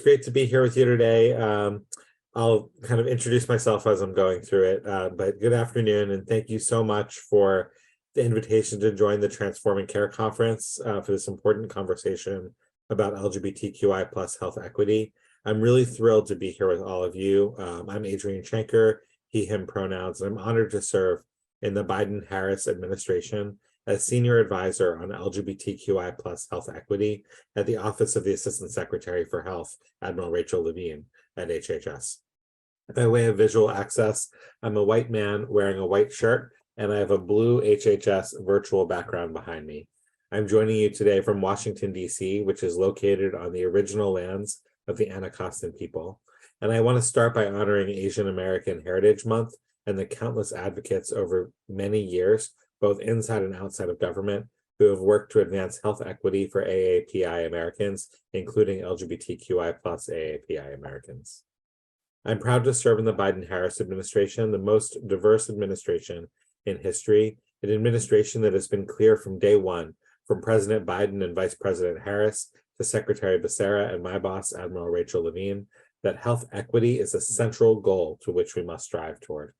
great to be here with you today. I'll kind of introduce myself as I'm going through it, but good afternoon, and thank you so much for the invitation to join the Transforming Care Conference for this important conversation about LGBTQI plus health equity. I'm really thrilled to be here with all of you. I'm Adrian Schenker, he, him pronouns, and I'm honored to serve in the Biden-Harris administration as Senior Advisor on LGBTQI plus health equity at the Office of the Assistant Secretary for Health, Admiral Rachel Levine at HHS. By way of visual access, I'm a white man wearing a white shirt, and I have a blue HHS virtual background behind me. I'm joining you today from Washington, D.C., which is located on the original lands of the Anacostan people. And I want to start by honoring Asian American Heritage Month and the countless advocates over many years, both inside and outside of government, who have worked to advance health equity for AAPI Americans, including LGBTQI plus AAPI Americans. I'm proud to serve in the Biden-Harris administration, the most diverse administration in history, an administration that has been clear from day one, from President Biden and Vice President Harris to Secretary Becerra and my boss, Admiral Rachel Levine, that health equity is a central goal to which we must strive toward.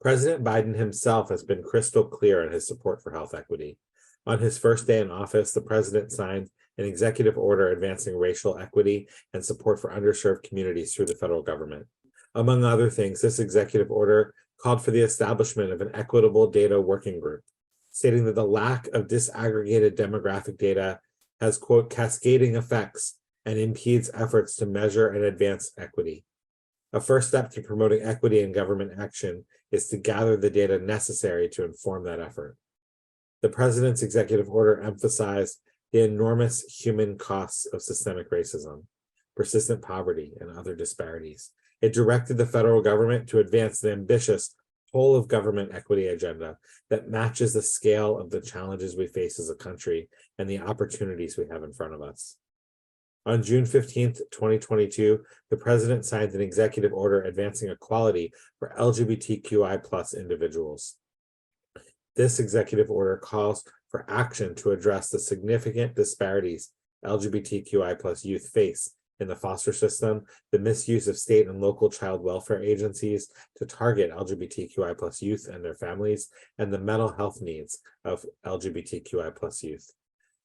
President Biden himself has been crystal clear in his support for health equity. On his first day in office, the president signed an executive order advancing racial equity and support for underserved communities through the federal government. Among other things, this executive order called for the establishment of an equitable data working group, stating that the lack of disaggregated demographic data has, quote, cascading effects and impedes efforts to measure and advance equity. A first step to promoting equity in government action is to gather the data necessary to inform that effort. The president's executive order emphasized the enormous human costs of systemic racism, persistent poverty, and other disparities. It directed the federal government to advance an ambitious whole of government equity agenda that matches the scale of the challenges we face as a country and the opportunities we have in front of us. On June 15th, 2022, the president signed an executive order advancing equality for LGBTQI plus individuals. This executive order calls for action to address the significant disparities LGBTQI plus youth face in the foster system, the misuse of state and local child welfare agencies to target LGBTQI plus youth and their families, and the mental health needs of LGBTQI plus youth.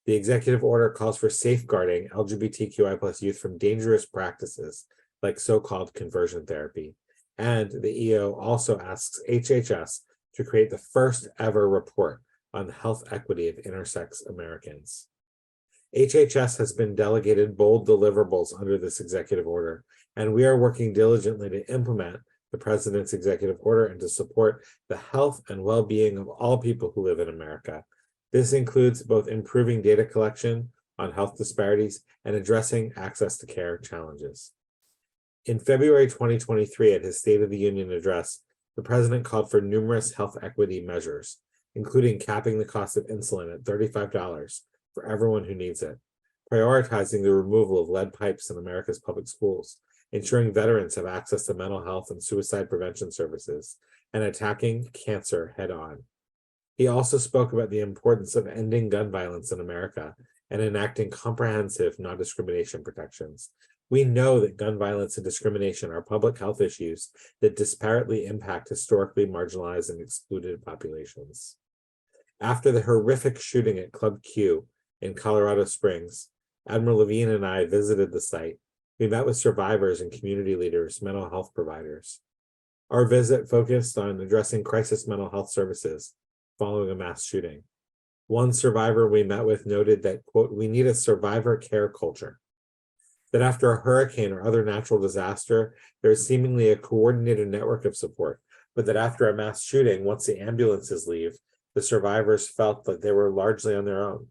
The executive order calls for safeguarding LGBTQI plus youth from dangerous practices like so-called conversion therapy. And the EO also asks HHS to create the first ever report on the health equity of intersex Americans. HHS has been delegated bold deliverables under this executive order, and we are working diligently to implement the president's executive order and to support the health and well-being of all people who live in America. This includes both improving data collection on health disparities and addressing access to care challenges. In February 2023, at his State of the Union address, the president called for numerous health equity measures, including capping the cost of insulin at $35 for everyone who needs it, prioritizing the removal of lead pipes in America's public schools, ensuring veterans have access to mental health and suicide prevention services, and attacking cancer head-on. He also spoke about the importance of ending gun violence in America and enacting comprehensive non-discrimination protections. We know that gun violence and discrimination are public health issues that disparately impact historically marginalized and excluded populations. After the horrific shooting at Club Q in Colorado Springs, Admiral Levine and I visited the site. We met with survivors and community leaders, mental health providers. Our visit focused on addressing crisis mental health services following a mass shooting. One survivor we met with noted that, quote, we need a survivor care culture, that after a hurricane or other natural disaster, there's seemingly a coordinated network of support, but that after a mass shooting, once the ambulances leave, the survivors felt that they were largely on their own.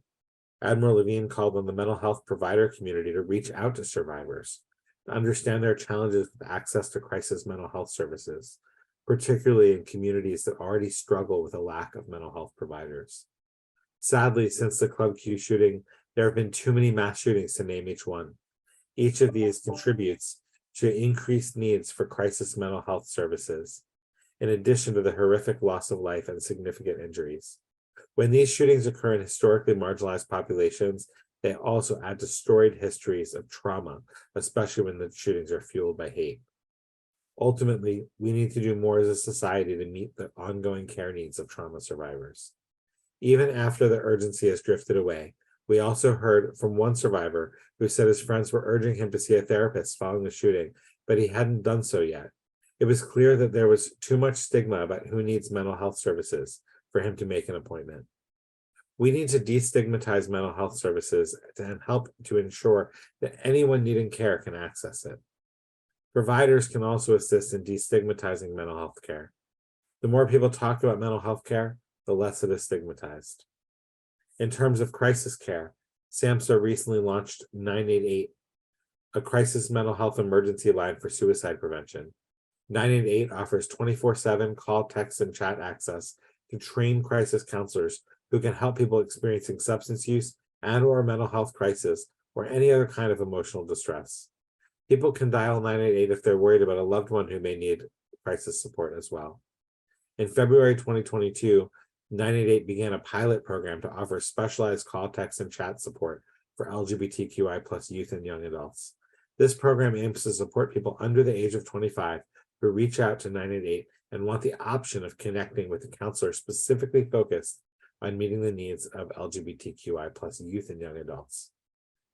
Admiral Levine called on the mental health provider community to reach out to survivors, to understand their challenges with access to crisis mental health services, particularly in communities that already struggle with a lack of mental health providers. Sadly, since the Club Q shooting, there have been too many mass shootings to name each one. Each of these contributes to increased needs for crisis mental health services, in addition to the horrific loss of life and significant injuries. When these shootings occur in historically marginalized populations, they also add to storied histories of trauma, especially when the shootings are fueled by hate. Ultimately, we need to do more as a society to meet the ongoing care needs of trauma survivors. Even after the urgency has drifted away, we also heard from one survivor who said his friends were urging him to see a therapist following the shooting, but he hadn't done so yet. It was clear that there was too much stigma about who needs mental health services for him to make an appointment. We need to destigmatize mental health services and help to ensure that anyone needing care can access it. Providers can also assist in destigmatizing mental health care. The more people talk about mental health care, the less it is stigmatized. In terms of crisis care, SAMHSA recently launched 988, a crisis mental health emergency line for suicide prevention. 988 offers 24/7 call, text, and chat access to trained crisis counselors who can help people experiencing substance use and/or mental health crisis or any other kind of emotional distress. People can dial 988 if they're worried about a loved one who may need crisis support as well. In February 2022, 988 began a pilot program to offer specialized call, text, and chat support for LGBTQI plus youth and young adults. This program aims to support people under the age of 25 who reach out to 988 and want the option of connecting with a counselor specifically focused on meeting the needs of LGBTQI plus youth and young adults.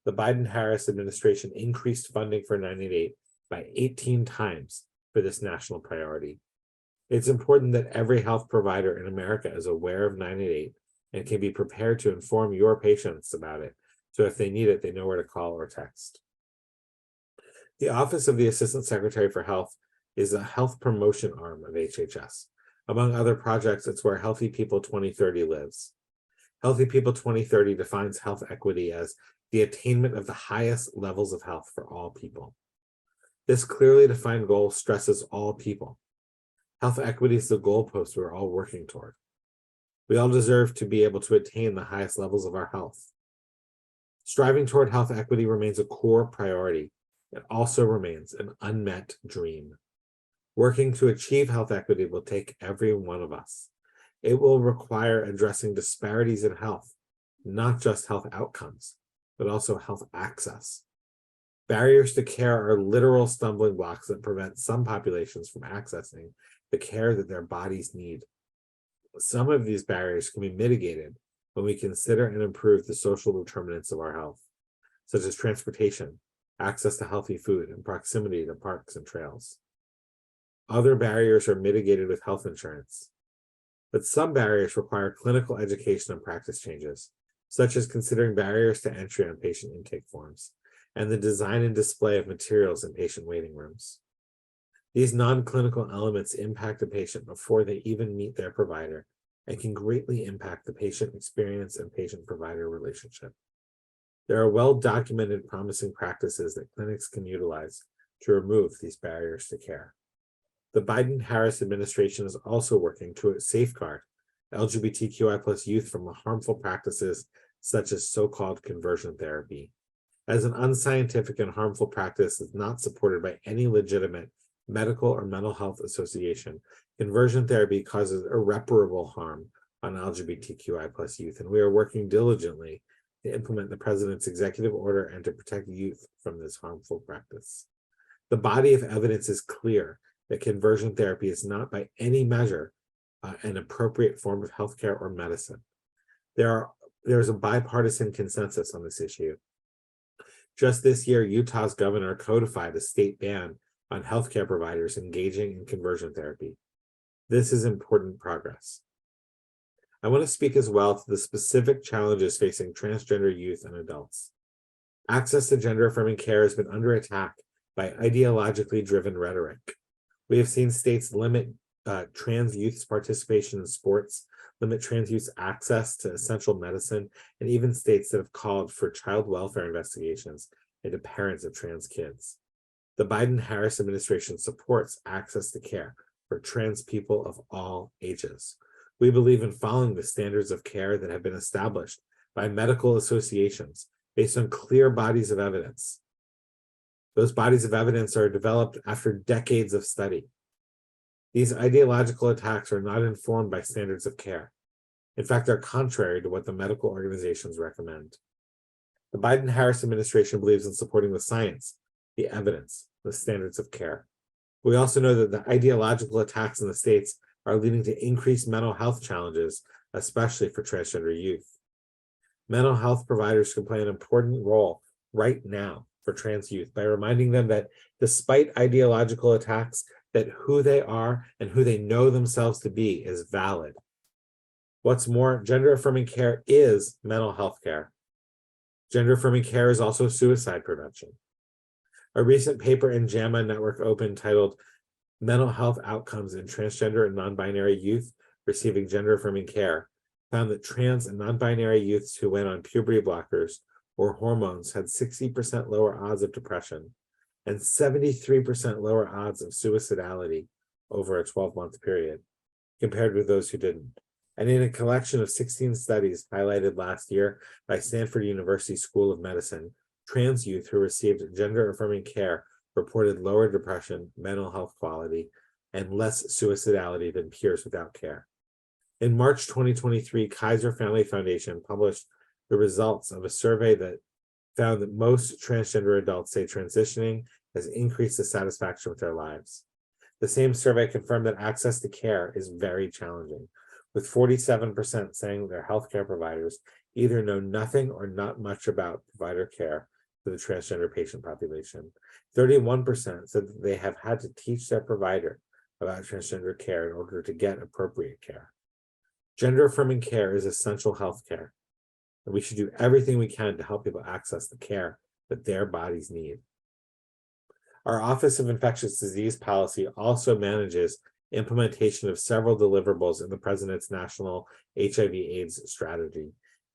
The Biden-Harris administration increased funding for 988 by 18 times for this national priority. It's important that every health provider in America is aware of 988 and can be prepared to inform your patients about it, so if they need it, they know where to call or text. The Office of the Assistant Secretary for Health is a health promotion arm of HHS. Among other projects, it's where Healthy People 2030 lives. Healthy People 2030 defines health equity as the attainment of the highest levels of health for all people. This clearly defined goal stresses all people. Health equity is the goalpost we're all working toward. We all deserve to be able to attain the highest levels of our health. Striving toward health equity remains a core priority. It also remains an unmet dream. Working to achieve health equity will take every one of us. It will require addressing disparities in health, not just health outcomes, but also health access. Barriers to care are literal stumbling blocks that prevent some populations from accessing the care that their bodies need. Some of these barriers can be mitigated when we consider and improve the social determinants of our health, such as transportation, access to healthy food, and proximity to parks and trails. Other barriers are mitigated with health insurance, but some barriers require clinical education and practice changes, such as considering barriers to entry on patient intake forms and the design and display of materials in patient waiting rooms. These non-clinical elements impact a patient before they even meet their provider and can greatly impact the patient experience and patient-provider relationship. There are well-documented promising practices that clinics can utilize to remove these barriers to care. The Biden-Harris administration is also working to safeguard LGBTQI plus youth from harmful practices such as so-called conversion therapy. As an unscientific and harmful practice is not supported by any legitimate medical or mental health association, conversion therapy causes irreparable harm on LGBTQI plus youth, and we are working diligently to implement the president's executive order and to protect youth from this harmful practice. The body of evidence is clear that conversion therapy is not by any measure an appropriate form of healthcare or medicine. There is a bipartisan consensus on this issue. Just this year, Utah's governor codified a state ban on healthcare providers engaging in conversion therapy. This is important progress. I want to speak as well to the specific challenges facing transgender youth and adults. Access to gender-affirming care has been under attack by ideologically driven rhetoric. We have seen states limit trans youth's participation in sports, limit trans youth's access to essential medicine, and even states that have called for child welfare investigations into parents of trans kids. The Biden-Harris administration supports access to care for trans people of all ages. We believe in following the standards of care that have been established by medical associations based on clear bodies of evidence. Those bodies of evidence are developed after decades of study. These ideological attacks are not informed by standards of care. In fact, they're contrary to what the medical organizations recommend. The Biden-Harris administration believes in supporting the science, the evidence, the standards of care. We also know that the ideological attacks in the states are leading to increased mental health challenges, especially for transgender youth. Mental health providers can play an important role right now for trans youth by reminding them that despite ideological attacks, that who they are and who they know themselves to be is valid. What's more, gender-affirming care is mental health care. Gender-affirming care is also suicide prevention. A recent paper in JAMA Network Open titled Mental Health Outcomes in Transgender and Non-Binary Youth Receiving Gender-Affirming Care found that trans and non-binary youths who went on puberty blockers or hormones had 60% lower odds of depression and 73% lower odds of suicidality over a 12-month period compared with those who didn't. And in a collection of 16 studies highlighted last year by Stanford University School of Medicine, trans youth who received gender-affirming care reported lower depression, mental health quality, and less suicidality than peers without care. In March 2023, Kaiser Family Foundation published the results of a survey that found that most transgender adults say transitioning has increased the satisfaction with their lives. The same survey confirmed that access to care is very challenging, with 47% saying their healthcare providers either know nothing or not much about provider care for the transgender patient population. 31% said that they have had to teach their provider about transgender care in order to get appropriate care. Gender-affirming care is essential health care, and we should do everything we can to help people access the care that their bodies need. Our Office of Infectious Disease Policy also manages implementation of several deliverables in the President's National HIV/AIDS strategy.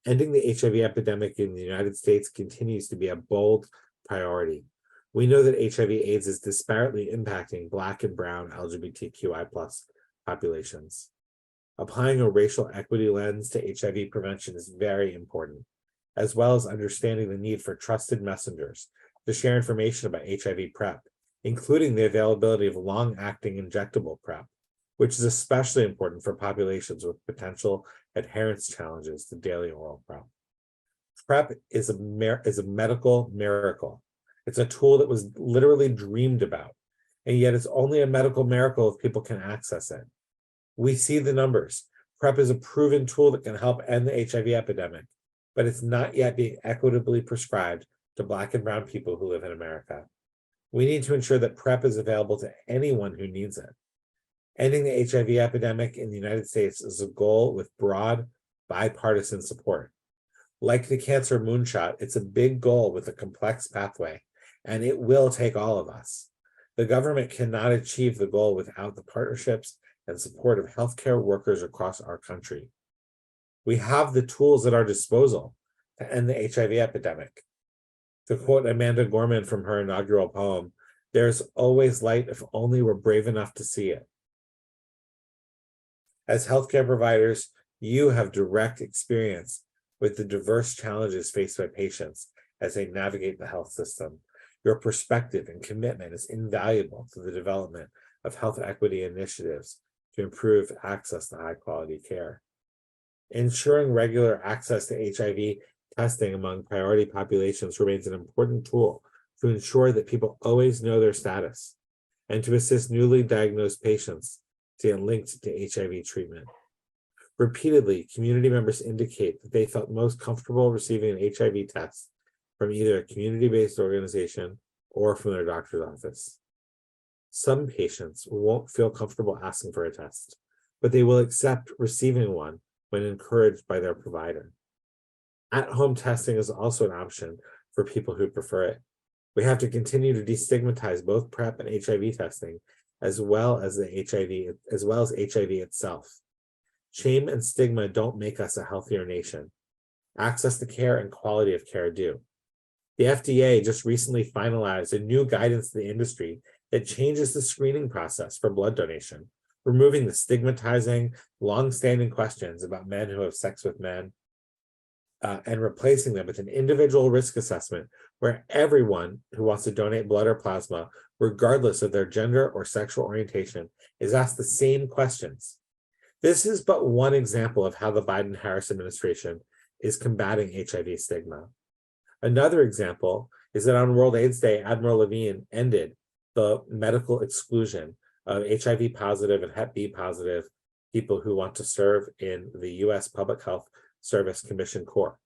Ending the HIV epidemic in the United States continues to be a bold priority. We know that HIV/AIDS is disparately impacting Black and Brown LGBTQI+ populations. Applying a racial equity lens to HIV prevention is very important, as well as understanding the need for trusted messengers to share information about HIV PrEP, including the availability of long-acting injectable PrEP, which is especially important for populations with potential adherence challenges to daily oral PrEP. PrEP is a medical miracle. It's a tool that was literally dreamed about, and yet it's only a medical miracle if people can access it. We see the numbers. PrEP is a proven tool that can help end the HIV epidemic, but it's not yet being equitably prescribed to Black and Brown people who live in America. We need to ensure that PrEP is available to anyone who needs it. Ending the HIV epidemic in the United States is a goal with broad bipartisan support. Like the cancer moonshot, it's a big goal with a complex pathway, and it will take all of us. The government cannot achieve the goal without the partnerships and support of healthcare workers across our country. We have the tools at our disposal to end the HIV epidemic. To quote Amanda Gorman from her inaugural poem, "There's always light if only we're brave enough to see it." As healthcare providers, you have direct experience with the diverse challenges faced by patients as they navigate the health system. Your perspective and commitment is invaluable to the development of health equity initiatives to improve access to high-quality care. Ensuring regular access to HIV testing among priority populations remains an important tool to ensure that people always know their status and to assist newly diagnosed patients to get linked to HIV treatment. Repeatedly, community members indicate that they felt most comfortable receiving an HIV test from either a community-based organization or from their doctor's office. Some patients won't feel comfortable asking for a test, but they will accept receiving one when encouraged by their provider. At-home testing is also an option for people who prefer it. We have to continue to destigmatize both PrEP and HIV testing, as well as HIV itself. Shame and stigma don't make us a healthier nation. Access to care and quality of care do. The FDA just recently finalized a new guidance to the industry that changes the screening process for blood donation, removing the stigmatizing, long-standing questions about men who have sex with men, and replacing them with an individual risk assessment where everyone who wants to donate blood or plasma, regardless of their gender or sexual orientation, is asked the same questions. This is but one example of how the Biden-Harris administration is combating HIV stigma. Another example is that on World AIDS Day, Admiral Levine ended the medical exclusion of HIV positive and Hep B positive people who want to serve in the US Public Health Service Commission Corps.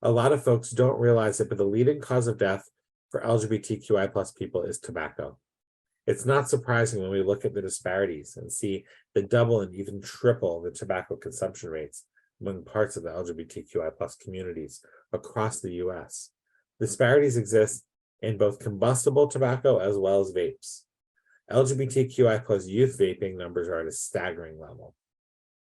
A lot of folks don't realize it, but the leading cause of death for LGBTQI plus people is tobacco. It's not surprising when we look at the disparities and see the double and even triple the tobacco consumption rates among parts of the LGBTQI plus communities across the US. Disparities exist in both combustible tobacco as well as vapes. LGBTQI plus youth vaping numbers are at a staggering level.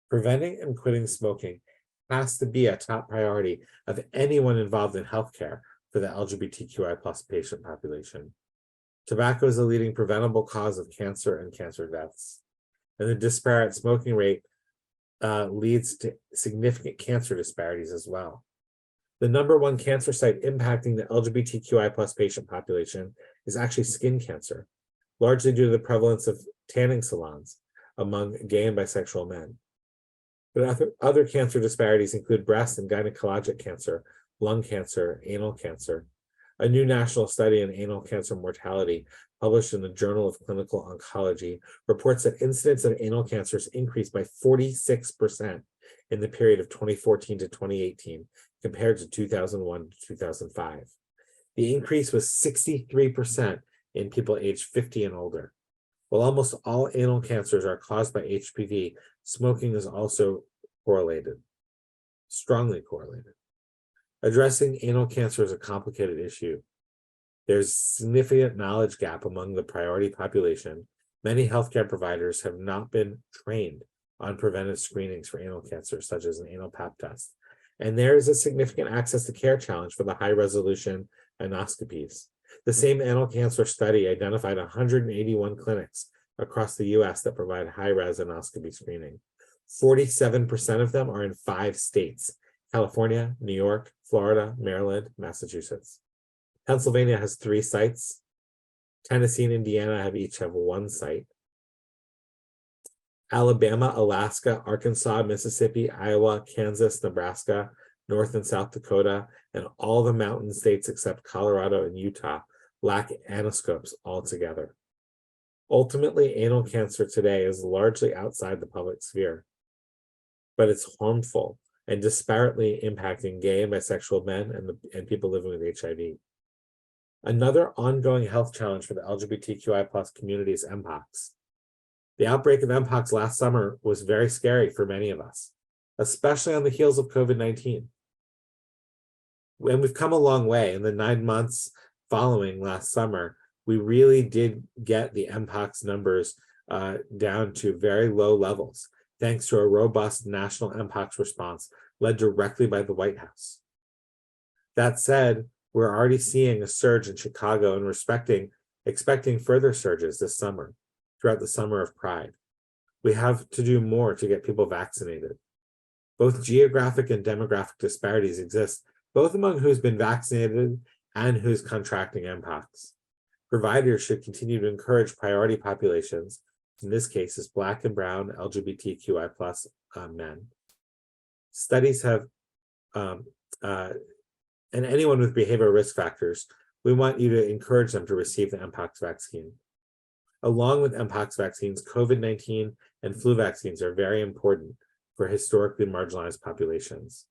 Preventing and quitting smoking has to be a top priority of anyone involved in healthcare for the LGBTQI plus patient population. Tobacco is the leading preventable cause of cancer and cancer deaths. And the disparate smoking rate leads to significant cancer disparities as well. The number one cancer site impacting the LGBTQI plus patient population is actually skin cancer, largely due to the prevalence of tanning salons among gay and bisexual men. But other cancer disparities include breast and gynecologic cancer, lung cancer, anal cancer. A new national study on anal cancer mortality published in the Journal of Clinical Oncology reports that incidence of anal cancers increased by 46% in the period of 2014 to 2018 compared to 2001 to 2005. The increase was 63% in people aged 50 and older. While almost all anal cancers are caused by HPV, smoking is also correlated, strongly correlated. Addressing anal cancer is a complicated issue. There's significant knowledge gap among the priority population. Many healthcare providers have not been trained on preventive screenings for anal cancer, such as an anal pap test. And there is a significant access to care challenge for the high-resolution anoscopies. The same anal cancer study identified 181 clinics across the US that provide high-res anoscopy screening. 47% of them are in 5 states: California, New York, Florida, Maryland, Massachusetts. Pennsylvania has 3 sites. Tennessee and Indiana each have 1 site. Alabama, Alaska, Arkansas, Mississippi, Iowa, Kansas, Nebraska, North and South Dakota, and all the mountain states except Colorado and Utah lack anoscopes altogether. Ultimately, anal cancer today is largely outside the public sphere, but it's harmful and disparately impacting gay and bisexual men and people living with HIV. Another ongoing health challenge for the LGBTQI plus community is Mpox. The outbreak of Mpox last summer was very scary for many of us, especially on the heels of COVID-19. And we've come a long way. In the 9 months following last summer, we really did get the Mpox numbers down to very low levels, thanks to a robust national Mpox response led directly by the White House. That said, we're already seeing a surge in Chicago and expecting further surges this summer, throughout the summer of Pride. We have to do more to get people vaccinated. Both geographic and demographic disparities exist, both among who's been vaccinated and who's contracting Mpox. Providers should continue to encourage priority populations, in this case is Black and Brown LGBTQI plus men. Studies have, and anyone with behavioral risk factors, we want you to encourage them to receive the Mpox vaccine. Along with Mpox vaccines, COVID-19 and flu vaccines are very important for historically marginalized populations.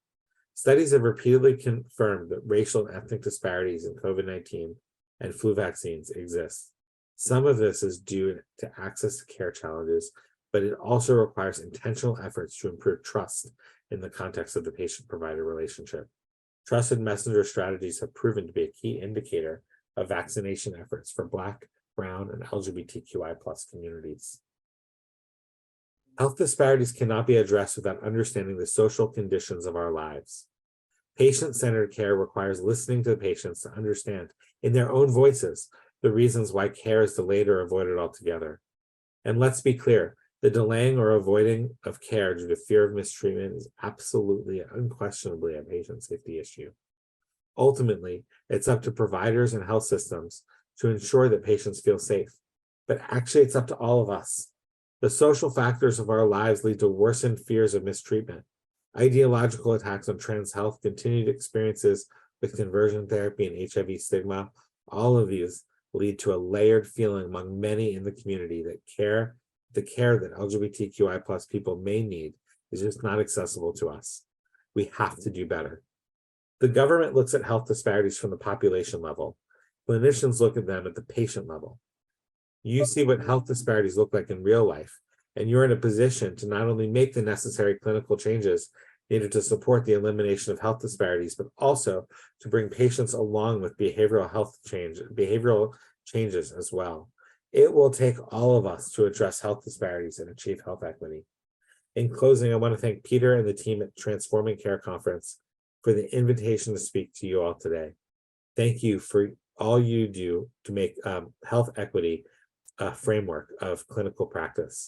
Studies have repeatedly confirmed that racial and ethnic disparities in COVID-19 and flu vaccines exist. Some of this is due to access to care challenges, but it also requires intentional efforts to improve trust in the context of the patient-provider relationship. Trusted messenger strategies have proven to be a key indicator of vaccination efforts for Black, Brown, and LGBTQI plus communities. Health disparities cannot be addressed without understanding the social conditions of our lives. Patient-centered care requires listening to the patients to understand, in their own voices, the reasons why care is delayed or avoided altogether. And let's be clear, the delaying or avoiding of care due to fear of mistreatment is absolutely, unquestionably a patient safety issue. Ultimately, it's up to providers and health systems to ensure that patients feel safe. But actually, it's up to all of us. The social factors of our lives lead to worsened fears of mistreatment. Ideological attacks on trans health, continued experiences with conversion therapy and HIV stigma, all of these lead to a layered feeling among many in the community that the care that LGBTQI plus people may need is just not accessible to us. We have to do better. The government looks at health disparities from the population level. Clinicians look at them at the patient level. You see what health disparities look like in real life, and you're in a position to not only make the necessary clinical changes needed to support the elimination of health disparities, but also to bring patients along with behavioral changes as well. It will take all of us to address health disparities and achieve health equity. In closing, I want to thank Peter and the team at Transforming Care Conference for the invitation to speak to you all today. Thank you for all you do to make health equity a framework of clinical practice.